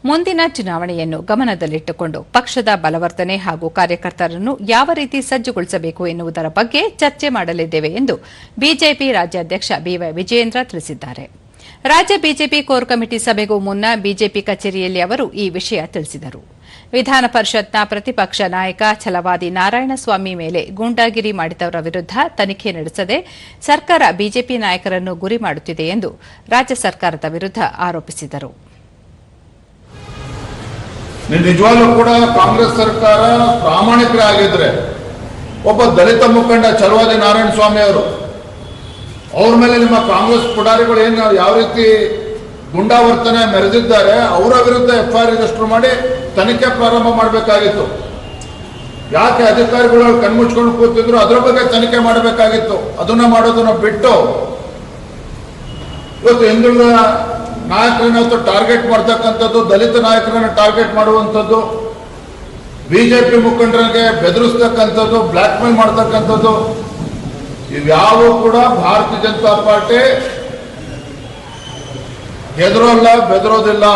ಮುಂದಿನ ಚುನಾವಣೆಯನ್ನು ಗಮನದಲ್ಲಿಟ್ಟುಕೊಂಡು ಪಕ್ಷದ ಬಲವರ್ಧನೆ ಹಾಗೂ ಕಾರ್ಯಕರ್ತರನ್ನು ಯಾವ ರೀತಿ ಸಜ್ಜುಗೊಳಿಸಬೇಕು ಎನ್ನುವುದರ ಬಗ್ಗೆ ಚರ್ಚೆ ಮಾಡಲಿದ್ದೇವೆ ಎಂದು ಬಿಜೆಪಿ ರಾಜ್ಯಾಧ್ಯಕ್ಷ ಬಿವೈ ವಿಜಯೇಂದ್ರ ತಿಳಿಸಿದ್ದಾರೆ. ರಾಜ್ಯ ಬಿಜೆಪಿ ಕೋರ್ ಕಮಿಟಿ ಸಭೆಗೂ ಮುನ್ನ ಬಿಜೆಪಿ ಕಚೇರಿಯಲ್ಲಿ ಅವರು ಈ ವಿಷಯ ತಿಳಿಸಿದರು. ವಿಧಾನ ಪರಿಷತ್ನ ಪ್ರತಿಪಕ್ಷ ನಾಯಕ ಛಲವಾದಿ ನಾರಾಯಣಸ್ವಾಮಿ ಮೇಲೆ ಗೂಂಡಾಗಿರಿ ಮಾಡಿದವರ ವಿರುದ್ಧ ತನಿಖೆ ನಡೆಸದೆ ಸರ್ಕಾರ ಬಿಜೆಪಿ ನಾಯಕರನ್ನು ಗುರಿ ಮಾಡುತ್ತಿದೆ ಎಂದು ರಾಜ್ಯ ಸರ್ಕಾರದ ವಿರುದ್ಧ ಆರೋಪಿಸಿದರು. ನಿಜವಾಗ್ಲೂ ಕೂಡ ಕಾಂಗ್ರೆಸ್ ಸರ್ಕಾರ ಪ್ರಾಮಾಣಿಕರಾಗಿದ್ರೆ ಒಬ್ಬ ದಲಿತ ಮುಖಂಡ ಛಲವಾದಿ ನಾರಾಯಣಸ್ವಾಮಿ ಅವರು ಅವ್ರ ಮೇಲೆ ನಿಮ್ಮ ಕಾಂಗ್ರೆಸ್ ಪುಡಾರಿಗಳು ಏನು ಯಾವ ರೀತಿ ಗುಂಡಾವರ್ತನೆ ಮೆರೆದಿದ್ದಾರೆ ಅವರ ವಿರುದ್ಧ FIR ರಿಜಿಸ್ಟರ್ ಮಾಡಿ ತನಿಖೆ ಪ್ರಾರಂಭ ಮಾಡಬೇಕಾಗಿತ್ತು. ಯಾಕೆ ಅಧಿಕಾರಿಗಳು ಕಣ್ಮುಚ್ಕೊಂಡು ಕೂತಿದ್ರು ಅದರ ಬಗ್ಗೆ ತನಿಖೆ ಮಾಡಬೇಕಾಗಿತ್ತು. ಅದನ್ನ ಮಾಡೋದನ್ನ ಬಿಟ್ಟು ಇವತ್ತು ಹಿಂದುಳಿದ ನಾಯಕರನ್ನ ಟಾರ್ಗೆಟ್ ಮಾಡ್ತಕ್ಕಂಥದ್ದು, ದಲಿತ ನಾಯಕರನ್ನ ಟಾರ್ಗೆಟ್ ಮಾಡುವಂಥದ್ದು, ಬಿಜೆಪಿ ಮುಖಂಡರಿಗೆ ಬೆದರಿಸ್ತಕ್ಕಂಥದ್ದು, ಬ್ಲ್ಯಾಕ್ ಮೇಲ್ ಮಾಡ್ತಕ್ಕಂಥದ್ದು ಇವ್ಯಾವ ಕೂಡ ಭಾರತೀಯ ಜನತಾ ಪಾರ್ಟಿ ಹೆದರೋಲ್ಲ, ಬೆದರೋದಿಲ್ಲ.